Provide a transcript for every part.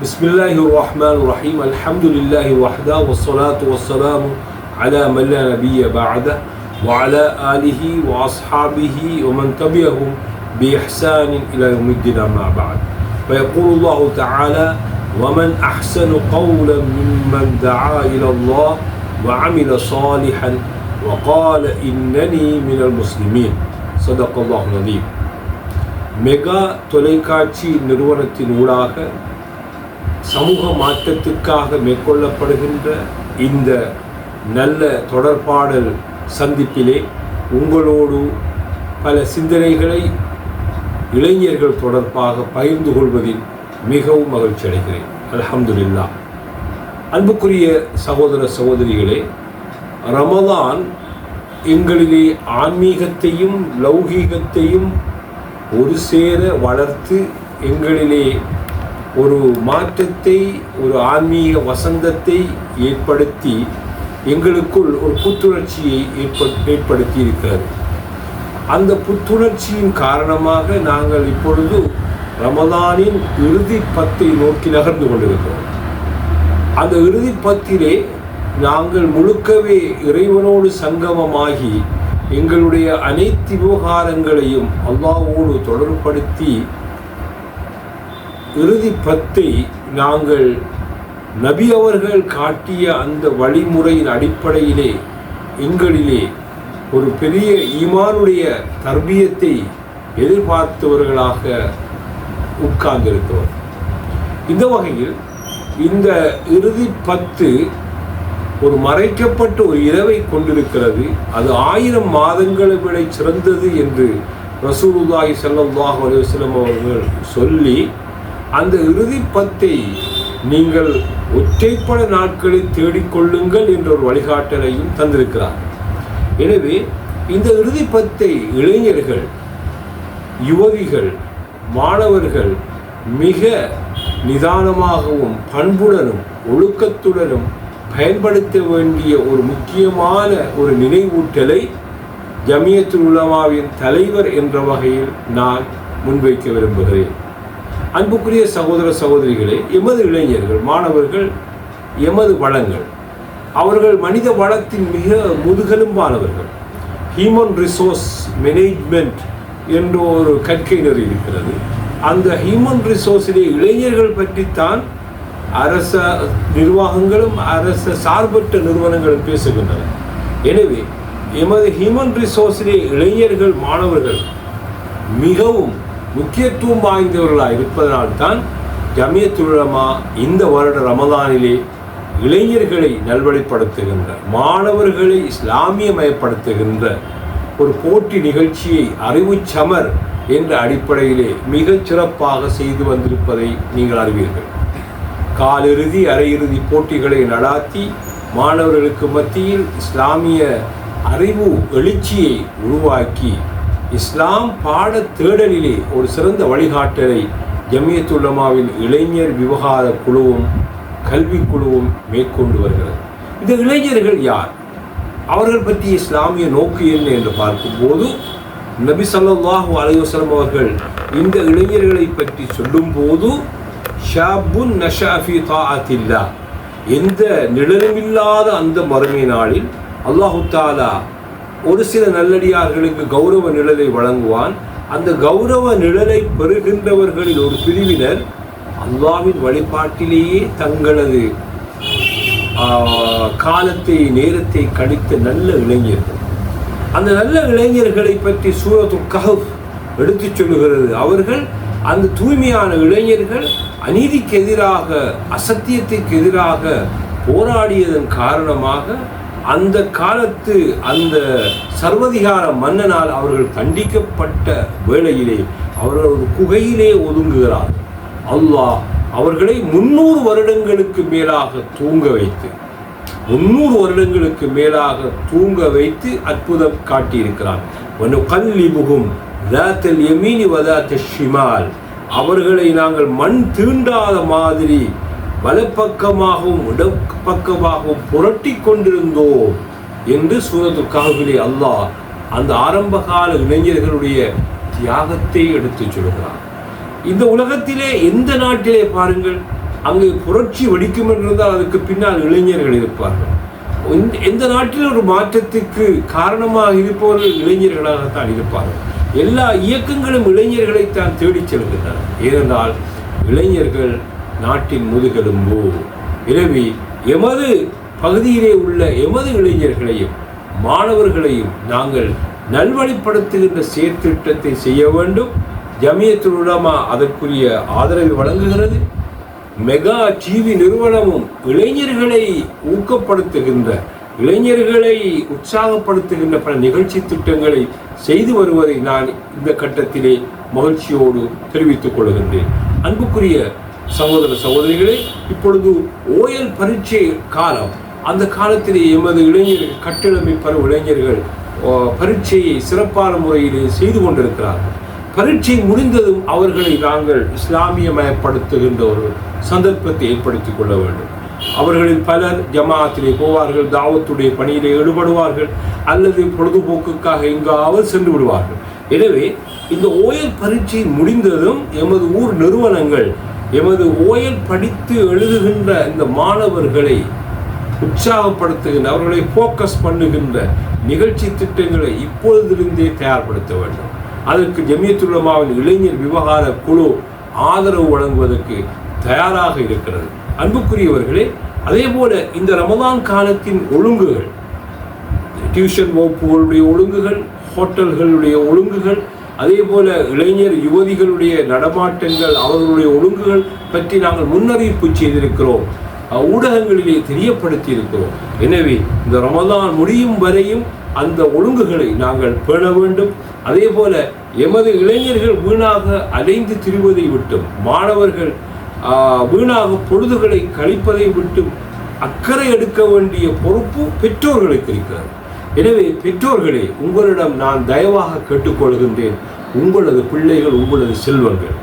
بسم الله الرحمن الرحيم الحمد لله وحده والصلاة والسلام على من لا نبي بعده وعلى آله وأصحابه ومن تبعهم بإحسان إلى يوم الدين أما بعد فيقول الله تعالى ومن أحسن قولا ممن دعا إلى الله وعمل صالحا وقال إنني من المسلمين صدق الله العظيم mega தொலைக்காட்சி நிறுவனத்தின் ஊடாக சமூக மாற்றத்திற்காக மேற்கொள்ளப்படுகின்ற இந்த நல்ல தொடர்பாடல் சந்திப்பிலே உங்களோடு பல சிந்தனைகளை இளைஞர்கள் தொடர்பாக பகிர்ந்து கொள்வதில் மிகவும் மகிழ்ச்சி அடைகிறேன். அல்ஹம்துலில்லாஹ். அன்புக்குரிய சகோதர சகோதரிகளே, ரமதான் எங்களிலே ஆன்மீகத்தையும் லௌகீகத்தையும் ஒரு சேர வளர்த்து எங்களிலே ஒரு மாற்றத்தை, ஒரு ஆன்மீக வசந்தத்தை ஏற்படுத்தி எங்களுக்குள் ஒரு புத்துணர்ச்சியை ஏற்படுத்தி இருக்கிறது. அந்த புத்துணர்ச்சியின் காரணமாக நாங்கள் இப்பொழுது ரமதானின் இறுதி பத்தை நோக்கி நகர்ந்து கொண்டிருக்கிறோம். அந்த இறுதி பத்திலே நாங்கள் முழுக்கவே இறைவனோடு சங்கமமாகி எங்களுடைய அனைத்து விவகாரங்களையும் அல்லாஹ்வோடு தொடர்படுத்தி இறுதி பத்தை நாங்கள் நபி அவர்கள் காட்டிய அந்த வழிமுறையின் அடிப்படையிலே எங்களிலே ஒரு பெரிய ஈமானுடைய தர்பியத்தை எதிர்பார்த்தவர்களாக உட்கார்ந்திருக்கிறோம். இந்த வகையில் இந்த இறுதி பத்து ஒரு மறைக்கப்பட்ட ஒரு இரவை கொண்டிருக்கிறது. அது 1000 மாதங்களை விட சிறந்தது என்று ரசூலுல்லாஹி ஸல்லல்லாஹு அலைஹி வஸல்லம் அவர்கள் சொல்லி அந்த இறுதி பத்தை நீங்கள் ஒற்றைப்பட நாட்களில் தேடிக்கொள்ளுங்கள் என்ற ஒரு வழிகாட்டலையும் தந்திருக்கிறார். எனவே இந்த இறுதி பத்தை இளைஞர்கள், யுவதிகள், மாணவர்கள் மிக நிதானமாகவும் பண்புடனும் ஒழுக்கத்துடனும் பயன்படுத்த வேண்டிய ஒரு முக்கியமான ஒரு நினைவூட்டலை ஜமியத்துல் உலமாவின் தலைவர் என்ற வகையில் நான் முன்வைக்க விரும்புகிறேன். அன்புக்குரிய சகோதர சகோதரிகளே, எமது இளைஞர்கள், மாணவர்கள் எமது வளங்கள். அவர்கள் மனித வளத்தின் மிக முதுகெலும்பானவர்கள். ஹியூமன் ரிசோர்ஸ் மேனேஜ்மெண்ட் என்ற ஒரு கற்கை நெறி இருக்கிறது. அந்த ஹியூமன் ரிசோர்ஸிலே இளைஞர்கள் பற்றித்தான் அரச நிர்வாகங்களும் அரச சார்பற்ற நிறுவனங்களும் பேசுகின்றன. எனவே எமது ஹியூமன் ரிசோர்ஸிலே இளைஞர்கள், மாணவர்கள் மிகவும் முக்கியத்துவம் வாய்ந்தவர்களாக இருப்பதனால்தான் ஜமியத்துல் உலமா இந்த வருட ரமதானிலே இளைஞர்களை நல்வழிப்படுத்துகின்ற, மாணவர்களை இஸ்லாமியமயப்படுத்துகின்ற ஒரு போட்டி நிகழ்ச்சியை அறிவு சமர் என்ற அடிப்படையிலே மிகச் சிறப்பாக செய்து வந்திருப்பதை நீங்கள் அறிவீர்கள். காலிறுதி, அரையிறுதி போட்டிகளை நடாத்தி மாணவர்களுக்கு மத்தியில் இஸ்லாமிய அறிவு எழுச்சியை உருவாக்கி இஸ்லாம் பாட தேடலிலே ஒரு சிறந்த வழிகாட்டலை ஜமியத்துல் உலமாவின் இளைஞர் விவகார குழுவும் கல்வி குழுவும் மேற்கொண்டு வருகிறது. இந்த இளைஞர்கள் யார்? அவர்கள் பற்றி இஸ்லாமிய நோக்கு என்ன என்று பார்க்கும்போது நபி ஸல்லல்லாஹு அலைஹி வஸல்லம் அவர்கள் இந்த இளைஞர்களை பற்றி சொல்லும்போது ஷாபுன் நஷா ஃபீ தாஅத்தில்லாஹ், எந்த நிழலுமில்லாத அந்த மறுமை நாளில் அல்லாஹு தஆலா ஒரு சில நல்லடியார்களுக்கு கௌரவ நிழலை வழங்குவான். அந்த கௌரவ நிழலை பெறுகின்றவர்களில் ஒரு பிரிவினர் அல்லாஹ்வின் வழிபாட்டிலேயே தங்களது காலத்தை, நேரத்தை கழித்த நல்ல இளைஞர்கள். அந்த நல்ல இளைஞர்களை பற்றி சூரத்துல் கஹஃப் எடுத்துச் சொல்லுகிறது. அவர்கள் அந்த தூய்மையான இளைஞர்கள் அநீதிக்கு எதிராக, அசத்தியத்திற்கு எதிராக போராடியதன் காரணமாக அந்த காலத்து அந்த சர்வதிகார மன்னனால் அவர்கள் தண்டிக்கப்பட்ட வேளையிலே அவர்கள் ஒரு குகையிலே ஒதுங்குகிறார்கள். அல்லாஹ் அவர்களை 300 வருடங்களுக்கு மேலாக தூங்க வைத்து 300 வருடங்களுக்கு மேலாக தூங்க வைத்து அற்புதம் காட்டியிருக்கிறார். வனுகல்லிபுஹும் ذاتல் யமீனி வதாத்தஷ் ஷிமால், அவர்களை நாங்கள் மண் தீண்டாத மாதிரி வலப்பக்கமாகவும் இடப்பக்கமாகவும் புரட்டி கொண்டிருந்தோம் என்று சூரத்துல் கஹ்ஃபிலே அல்லாஹ் அந்த ஆரம்பகால இளைஞர்களுடைய தியாகத்தை எடுத்துச் சொல்கிறார். இந்த உலகத்திலே எந்த நாட்டிலே பாருங்கள், அங்கே புரட்சி வெடிக்கும் என்றிருந்தால் அதுக்கு பின்னால் இளைஞர்கள் இருப்பார்கள். எந்த நாட்டில் ஒரு மாற்றத்துக்கு காரணமாக இருப்பவர்கள் இளைஞர்களாகத்தான் இருப்பார்கள். எல்லா இயக்கங்களும் இளைஞர்களைத்தான் தேடிச் செல்கின்றன. ஏனென்றால் இளைஞர்கள் நாட்டின் முதுகெலும்பு. எனவே எமது பகுதியிலே உள்ள எமது இளைஞர்களையும் மாணவர்களையும் நாங்கள் நல்வழிப்படுத்துகின்ற செயற்திட்டத்தை செய்ய வேண்டும். ஜமியத்துல் உலமா அதற்குரிய ஆதரவை வழங்குகிறது. மெகா டிவி நிறுவனமும் இளைஞர்களை ஊக்கப்படுத்துகின்ற, இளைஞர்களை உற்சாகப்படுத்துகின்ற பல நிகழ்ச்சி திட்டங்களை செய்து வருவதை நான் இந்த கட்டத்திலே மகிழ்ச்சியோடு தெரிவித்துக் கொள்கின்றேன். அன்புக்குரிய சகோதர சகோதரிகளே, இப்பொழுது ஓயல் பரீட்சை காலம். அந்த காலத்திலே எமது இளைஞர்கள், கட்டளமை பருவ இளைஞர்கள் பரீட்சையை சிறப்பான முறையிலே செய்து கொண்டிருக்கிறார்கள். பரீட்சை முடிந்ததும் அவர்களை நாங்கள் இஸ்லாமியமயப்படுத்துகின்ற ஒரு சந்தர்ப்பத்தை ஏற்படுத்திக் கொள்ள வேண்டும். அவர்களில் பலர் ஜமாத்திலே போவார்கள், தாவத்துடைய பணியிலே ஈடுபடுவார்கள், அல்லது பொழுதுபோக்குக்காக எங்காவது சென்று விடுவார்கள். எனவே இந்த ஓயல் பரீட்சை முடிந்ததும் எமது ஊர் நிறுவனங்கள் எமது ஓயல் படித்து எழுதுகின்ற இந்த மாணவர்களை உற்சாகப்படுத்துகின்ற, அவர்களை ஃபோக்கஸ் பண்ணுகின்ற நிகழ்ச்சி திட்டங்களை இப்பொழுதிலிருந்தே தயார்படுத்த வேண்டும். அதற்கு ஜமியத்துல் உலமாவின் இளைஞர் விவகார குழு ஆதரவு வழங்குவதற்கு தயாராக இருக்கிறது. அன்புக்குரியவர்களே, அதே போல இந்த ரமதான் காலத்தின் ஒழுங்குகள், டியூஷன் வகுப்புகளுடைய ஒழுங்குகள், ஹோட்டல்களுடைய ஒழுங்குகள், அதே போல இளைஞர் யுவதிகளுடைய நடமாட்டங்கள், அவர்களுடைய ஒழுங்குகள் பற்றி நாங்கள் முன்னறிவிப்பு செய்திருக்கிறோம், ஊடகங்களிலே தெரியப்படுத்தி இருக்கிறோம். எனவே இந்த ரமதான் முடியும் வரையும் அந்த ஒழுங்குகளை நாங்கள் பேண வேண்டும். அதே போல எமது இளைஞர்கள் வீணாக அலைந்து திரிவதை விட்டும், மாணவர்கள் வீணாக பொழுதுகளை கழிப்பதை விட்டும் அக்கறை எடுக்க வேண்டிய பொறுப்பு பெற்றோர்களுக்கு இருக்கிறது. எனவே பெற்றோர்களே, உங்களிடம் நான் தயவாக கேட்டுக்கொள்கின்றேன், உங்களது பிள்ளைகள் உங்களது செல்வங்கள்,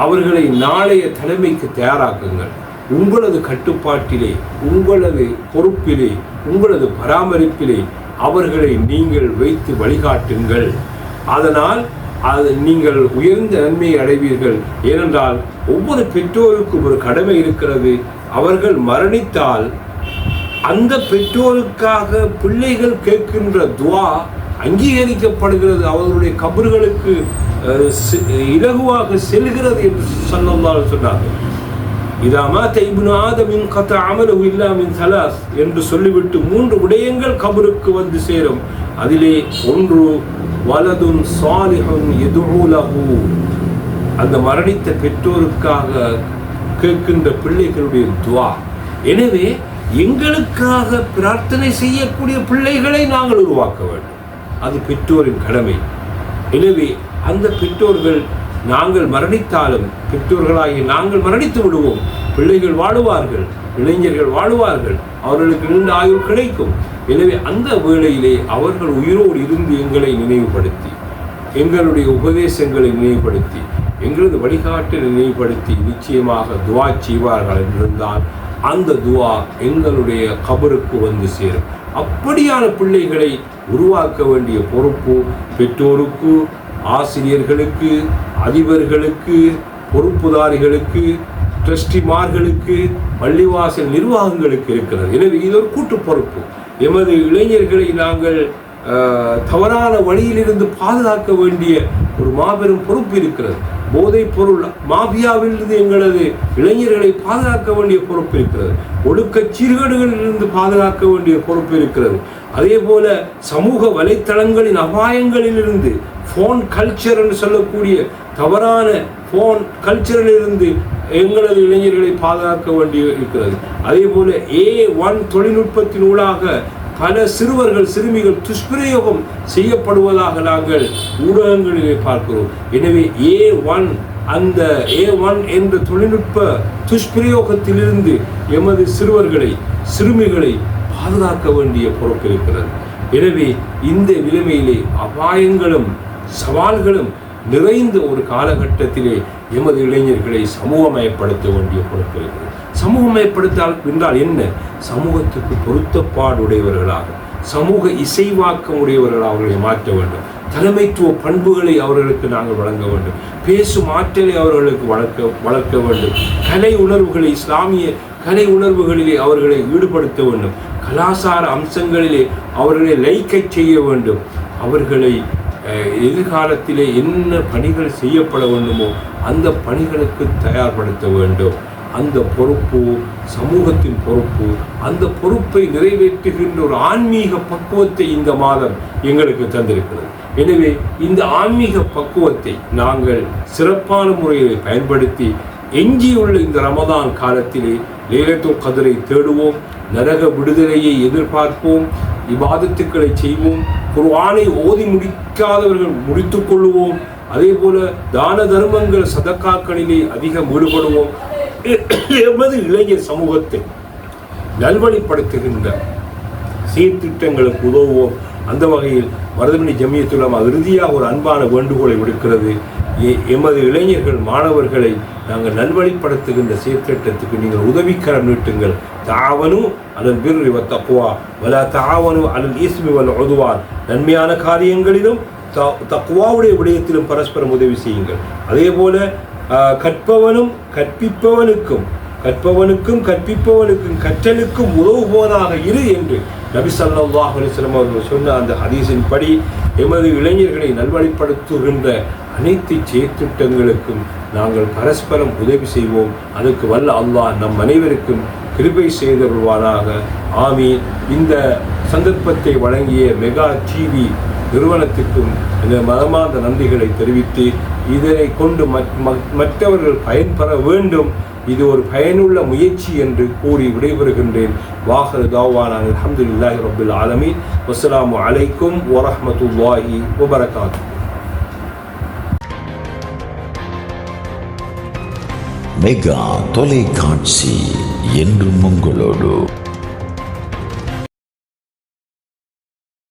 அவர்களை நாளைய தலைமைக்கு தயாராக்குங்கள். உங்களது கட்டுப்பாட்டிலே, உங்களது பொறுப்பிலே, உங்களது பராமரிப்பிலே அவர்களை நீங்கள் வைத்து வழிகாட்டுங்கள். அதனால் நீங்கள் உயர்ந்த நன்மையை அடைவீர்கள். ஏனென்றால் ஒவ்வொரு பெற்றோருக்கும் ஒரு கடமை இருக்கிறது. அவர்கள் மரணித்தால் அந்த பெற்றோருக்காக பிள்ளைகள் கேட்கின்ற துவா அங்கீகரிக்கப்படுகிறது, அவர்களுடைய கபர்களுக்கு இலகுவாக செல்கிறது என்று ஸல்லல்லாஹு அலைஹி சொன்னார்கள். இதா மாத இப்னு ஆதமின் கத அமலுஹு இல்லா மின் ஸலாஸ் என்று சொல்லிவிட்டு 3 விடயங்கள் கபருக்கு வந்து சேரும். அதிலே ஒன்று வலதுன் சாலிஹுன் யதுஉ லஹு, அந்த மரணித்த பெற்றோருக்காக கேட்கின்ற பிள்ளைகளுடைய துவா. எனவே எங்களுக்காக பிரார்த்தனை செய்யக்கூடிய பிள்ளைகளை நாங்கள் உருவாக்க வேண்டும். அது பெற்றோரின் கடமை. எனவே அந்த பெற்றோர்கள், நாங்கள் மரணித்தாலும் பெற்றோர்களாகி நாங்கள் மரணித்து விடுவோம், பிள்ளைகள் வாழுவார்கள், இளைஞர்கள் வாழுவார்கள், அவர்களுக்கு நீண்ட ஆயுள் கிடைக்கும். எனவே அந்த வேளையிலே அவர்கள் உயிரோடு இருந்து எங்களை நினைவுபடுத்தி, எங்களுடைய உபதேசங்களை நினைவுபடுத்தி, எங்களது வழிகாட்டலை நினைவுபடுத்தி நிச்சயமாக துவா செய்வார்கள் என்றிருந்தால் அந்த துவா எங்களுடைய கபருக்கு வந்து சேரும். அப்படியான பிள்ளைகளை உருவாக்க வேண்டிய பொறுப்பு பெற்றோருக்கு, ஆசிரியர்களுக்கு, அதிபர்களுக்கு, பொறுப்புதாரிகளுக்கு, ட்ரஸ்டிமார்களுக்கு, பள்ளிவாசல் நிர்வாகங்களுக்கு இருக்கிறது. எனவே இது ஒரு கூட்டு பொறுப்பு. எமது இளைஞர்களை நாங்கள் தவறான வழியிலிருந்து பாதுகாக்க வேண்டிய ஒரு மாபெரும் பொறுப்பு இருக்கிறது. போதைப் பொருள் மாபியாவிலிருந்து எங்களது இளைஞர்களை பாதுகாக்க வேண்டிய பொறுப்பு இருக்கிறது. ஒழுக்க சீர்கேடுகளிலிருந்து பாதுகாக்க வேண்டிய பொறுப்பு இருக்கிறது. அதே போல சமூக வலைத்தளங்களின் அபாயங்களிலிருந்து, ஃபோன் கல்ச்சர் என்று சொல்லக்கூடிய தவறான ஃபோன் கல்ச்சரிலிருந்து எங்களது இளைஞர்களை பாதுகாக்க வேண்டி இருக்கிறது. அதே போல A1 தொழில்நுட்பத்தின் ஊடாக பல சிறுவர்கள், சிறுமிகள் துஷ்பிரயோகம் செய்யப்படுவதாக நாங்கள் ஊடகங்களிலே பார்க்கிறோம். எனவே அந்த A1 என்ற தொழில்நுட்ப துஷ்பிரயோகத்திலிருந்து எமது சிறுவர்களை, சிறுமிகளை பாதுகாக்க வேண்டிய பொறுப்பு இருக்கிறது. எனவே இந்த நிலைமையிலே அபாயங்களும் சவால்களும் நிறைந்த ஒரு காலகட்டத்திலே எமது இளைஞர்களை சமூகமயப்படுத்த வேண்டிய பொறுப்பு இருக்கிறது. சமூகமயப்படுத்தால் என்றால் என்ன? சமூகத்துக்கு பொருத்தப்பாடு உடையவர்களாக, சமூக இசைவாக்கம் உடையவர்களாக அவர்களை மாற்ற வேண்டும். தலைமைத்துவ பண்புகளை அவர்களுக்கு நாங்கள் வழங்க வேண்டும். பேசும் ஆற்றலை அவர்களுக்கு வளர்க்க வேண்டும். கலை உணர்வுகளை, இஸ்லாமிய கலை உணர்வுகளிலே அவர்களை ஈடுபடுத்த வேண்டும். கலாச்சார அம்சங்களிலே அவர்களை லைக்கச் செய்ய வேண்டும். அவர்களை எதிர்காலத்திலே என்ன பணிகள் செய்யப்பட வேண்டுமோ அந்த பணிகளுக்கு தயார்படுத்த வேண்டும். அந்த பொறுப்பு சமூகத்தின் பொறுப்பு. அந்த பொறுப்பை நிறைவேற்றுகின்ற ஒரு ஆன்மீக பக்குவத்தை இந்த மாதம் எங்களுக்கு தந்திருக்கிறது. எனவே இந்த ஆன்மீக பக்குவத்தை நாங்கள் சிறப்பான முறையில் பயன்படுத்தி எஞ்சியுள்ள இந்த ரமதான் காலத்திலே லைலத்துல் கத்ரை தேடுவோம், நரக விடுதலையை எதிர்பார்ப்போம், இபாதத்துக்களை செய்வோம், குர்ஆனை ஓதி முடிக்காதவர்கள் முடித்துக் கொள்ளுவோம். அதே போல தான தர்மங்கள் சதக்காக்களிலே அதிகம் ஈடுபடுவோம். எமது இளைஞர் சமூகத்தை நல்வழிப்படுத்துகின்ற சீர்திட்டங்களுக்கு உதவுவோம். அந்த வகையில் மருதமணி ஜமியத்துல் உலமா இறுதியாக ஒரு அன்பான வேண்டுகோளை விடுக்கிறது. எமது இளைஞர்கள் மாணவர்களை நாங்கள் நல்வழிப்படுத்துகின்ற சீர்திட்டத்துக்கு நீங்கள் உதவிக்கரம் நீட்டுங்கள். தாவனு அலல் பிர்ரி வத் தக்வா வலா தாவனு அலல் இஸ்மி வல் உதுவான். நன்மையான காரியங்களிலும் தக்வாவுடைய விடயத்திலும் பரஸ்பரம் உதவி செய்யுங்கள். அதே போல கற்பவனும் கற்பிப்பவனுக்கும் கற்றலுக்கும் உதவுபவனாக இரு என்று நபி ஸல்லல்லாஹு அலைஹி வஸல்லம் அவர்கள் சொன்ன அந்த ஹதீஸின் படி எமது இளைஞர்களை நல்வழிப்படுத்துகின்ற அனைத்து செயற்திட்டங்களுக்கும் நாங்கள் பரஸ்பரம் உதவி செய்வோம். அதுக்கு வல்ல அல்லாஹ் நம் அனைவருக்கும் கிருபை செய்தருள்வானாக. ஆமீன். இந்த சந்தர்ப்பத்தை வழங்கிய மெகா டிவி நிறுவனத்துக்கும் இந்த மனமார்ந்த நன்றிகளை தெரிவித்து இதனை கொண்டு மற்றவர்கள் பயன்பெற வேண்டும். இது ஒரு பயனுள்ள முயற்சி என்று கூறி விடைபெறுகின்றேன். வாஹிரு தாவானா அல்ஹம்துலில்லாஹி ரப்பில் ஆலமீன். வஸ்ஸலாமு அலைக்கும் வரஹ்மத்துல்லாஹி வபரகாத்துஹு. மெகா தொலைக்காட்சி என்றும் உங்களோடு.